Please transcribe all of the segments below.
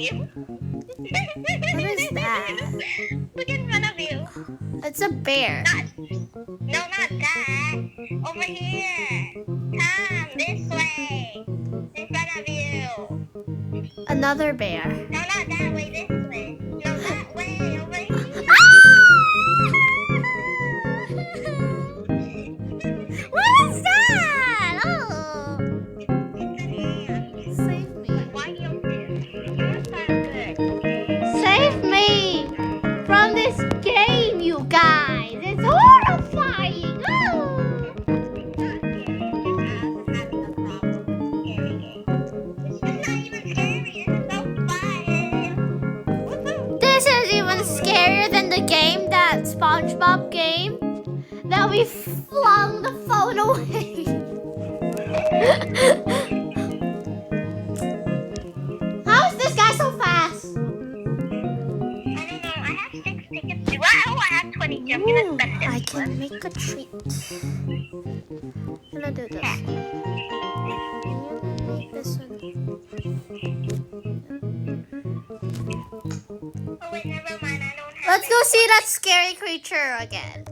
you. What is that? Look in front of you. It's a bear. No, not that. Over here. Come this way. In front of you. Another bear. No, not that way. This way. No, that way. Over here. What is that? Oh. Save me. Why do you good? Save me from this game, you guys. It's horrifying. Oh. This is even scarier than the game, that SpongeBob game, that we flung the phone away. How is this guy so fast? I don't know. I have 6 tickets. Wow, I have 20. I'm gonna spend I this can one. make a treat. I'm gonna do this. I'm gonna make this one. Oh wait, never mind. I don't have Let's go it. see that scary creature again.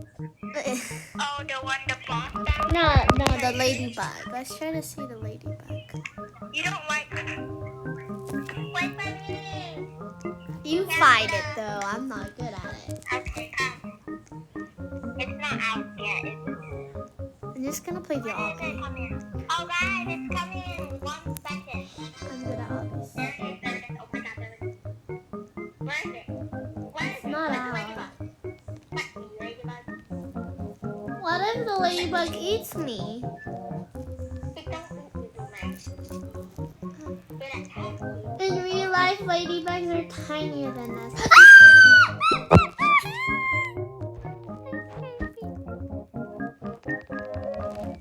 Oh, the one, the boss down? No, the ladybug. Let's try to see the ladybug. You don't like... Wait for me. You fight it though. I'm not good at it. Okay, come. It's not out yet, is it? I'm just gonna play the When is it obby. coming? Oh guys, it's coming in 1 second. I'm good at obbies. There it is, there it is. Oh my god, there it is. Where is it? Where is It's it? not Where's the out. ladybug? What, the ladybug? What if the ladybug eats me? It don't eat you, man. It attacks you. In real life, ladybugs are tinier than us.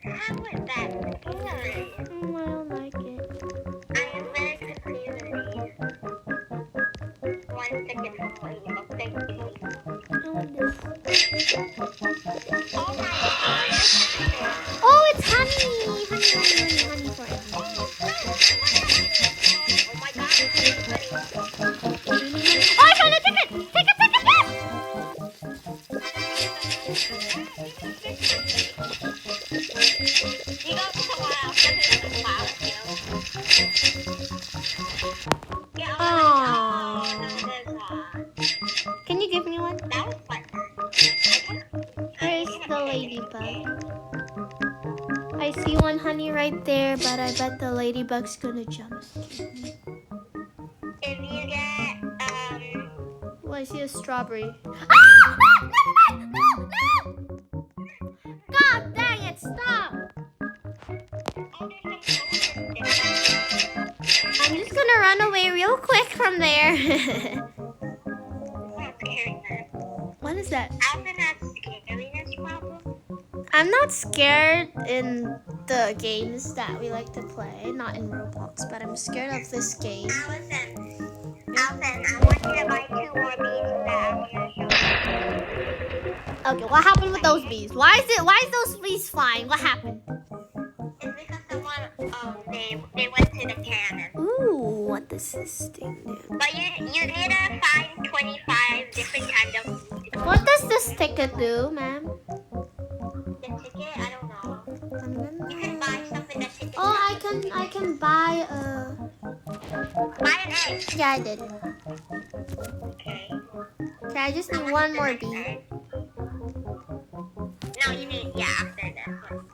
How is that scary? I don't like it. I am very confused. 1 second from ladybug. Thank you. I want this. Oh my god. Oh, it's honey! Honey for it. Oh my god, it's funny. Oh, I found a ticket! Ticket! You go somewhere else. That's another cloud, you know? Yeah, Aw. there's one. Can you give me one? That was fun. Where's the ladybug? I see one honey right there, but I bet the ladybug's gonna jump scare me. If you get, Oh, I see a strawberry. Ah! No! God dang it, stop! oh, there's some ocean I'm just gonna run away real quick from there. Not scary, man. What is that? Alvin has scariness problem. I'm not scared in the games that we like to play, not in Roblox, but I'm scared of this game. Alvin, I want you to buy 2 more bees that I want to show you. Okay, what happened with those bees? Why is those bees flying? What happened? It's because someone, they went to the cannon. Ooh, what does this thing do? But you need to find 25 different kinds of bees. What does this ticket do, ma'am? The ticket, I don't know. I'm You can buy stuff in the ticket. Oh, I can buy Buy an egg. Yeah, I did. Okay. Okay, I just need one more bee. No, you need, yeah, after this one.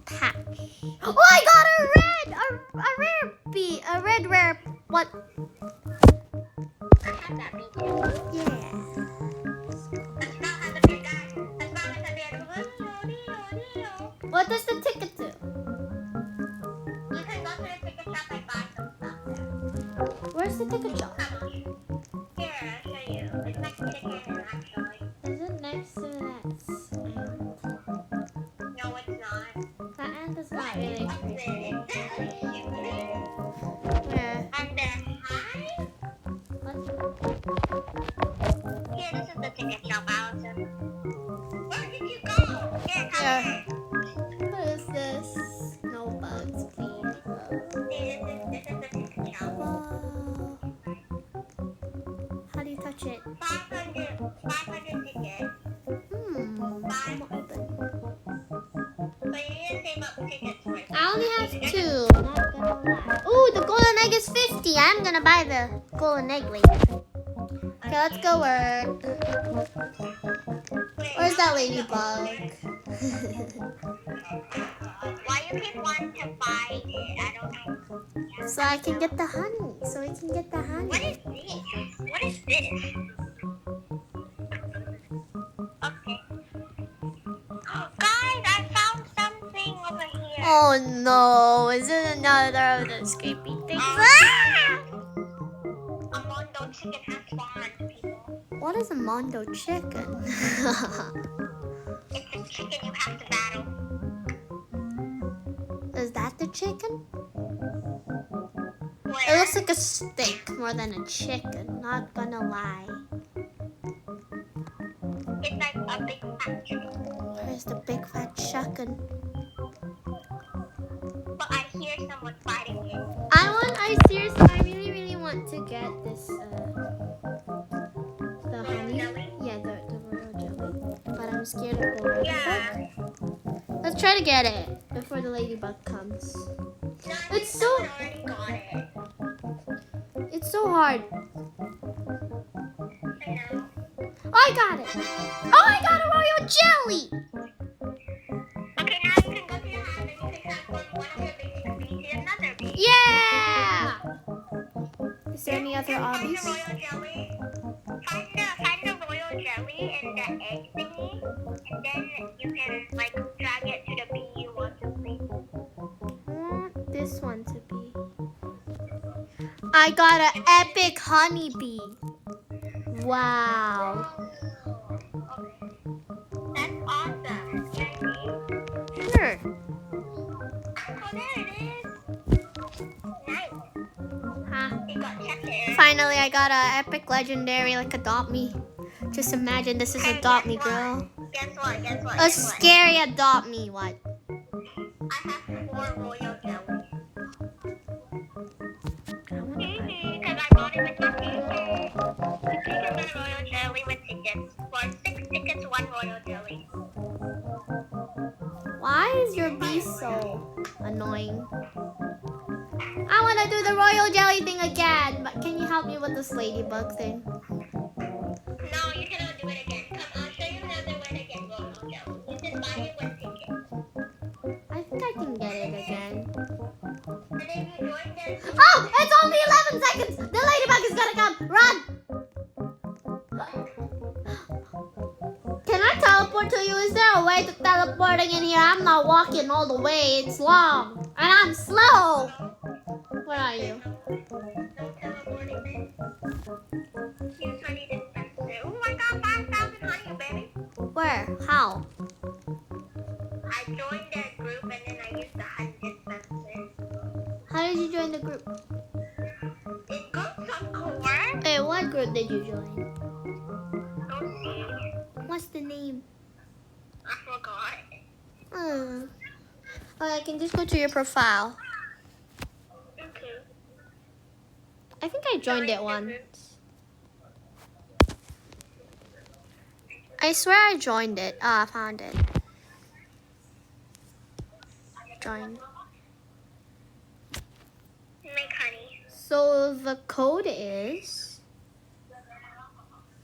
Pack. Oh, I got a rare bee, a red rare. What? I have that bee too. Yeah. Let's not have the beer, guys. Let's not have the beer. What does the ticket do? You can go to the ticket shop and buy some stuff there. Where's the ticket shop? Come on. Here, I'll show you. It's next to the cannon, actually. Is it next to that ant? No, it's not. That ant is not really What's creepy. this? Where? And the hive? What? Here, this is the ticket shop, Allison. Where did you go? Here, come Yeah. here. What is this? No bugs, please. See, this is the ticket shop. Whoa. save up tickets for it. I only have 2. Not gonna lie. Ooh, the golden egg is 50. I'm gonna buy the golden egg later. Okay, let's go work. Where's that ladybug? Why you keep wanting to buy it? I don't know. So I can get the honey. So we can get the honey. What is this? What is this? Okay. Guys, I found something over here. Oh no, is it another of those creepy things? Ah! A Mondo chicken has spawned, people. What is a Mondo chicken? It's a chicken you have to battle. Is that the chicken? It Where? looks like a steak more than a chicken, not gonna lie. It's like a big fat chicken. Where's the big fat chicken? But I hear someone fighting it. I really want to get this, the honey. Jelly? Yeah, the royal jelly. But I'm scared of the Yeah. ladybug. Let's try to get it before the ladybug comes. No, It's so- someone already got it. It's so hard. I know. Oh, I got it. Oh, I got a royal jelly. Okay, now you can go to your house and you can transform one of your basic bees to another bee. Yeah. Is there any other Just find obbies? the royal jelly. Find the royal jelly and the egg thingy, and then you can like drag it to the bee you want to be. I want this one to be. I got an epic honeybee. Wow. Okay. That's awesome. Yay. Sure. Oh, there it is. Nice. Huh. It got checker. Finally, I got an epic legendary like Adopt Me. Just imagine this is And Adopt Me, guess what? girl. Guess what? Guess what? A Guess what? scary Adopt Me. What? I have 4 royal jellies. I want to buy. Because I bought it with my tickets. You can get a royal jelly with tickets. For 6 tickets, 1 royal jelly. Why is your bee so annoying? I want to do the royal jelly thing again, but can you help me with this ladybug thing? No, you cannot do it again. Come, I'll show you another way to get royal jelly. You can buy it with tickets. I think I can get it again. And then you join the... Oh, it's only 11 seconds. The ladybug is gonna come. Run. Can I teleport to you? Is there a way to teleporting in here? I'm not walking all the way. It's long. And I'm slow. Where are you? No teleporting then. Use honey dispenser. Oh, I got 5,000 honey, baby. Where? How? I joined that group and then I used the honey dispenser. How did you join the group? It got some core. Hey, what group did you join? Go see. What's the name? I forgot. Oh, I can just go to your profile. Okay. I think I joined it once. I swear I joined it. Ah, I found it. Join. Make honey. So the code is...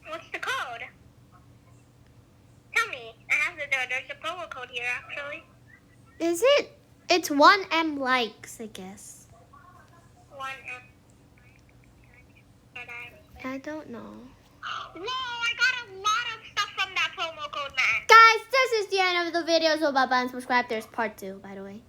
What's the code? Tell me. I have there's a promo code here actually. Is it? It's 1M likes, I guess. 1M. I don't know. Whoa, I got a lot of stuff from that promo code, man. Guys, this is the end of the video. So bye-bye and subscribe. There's part 2, by the way.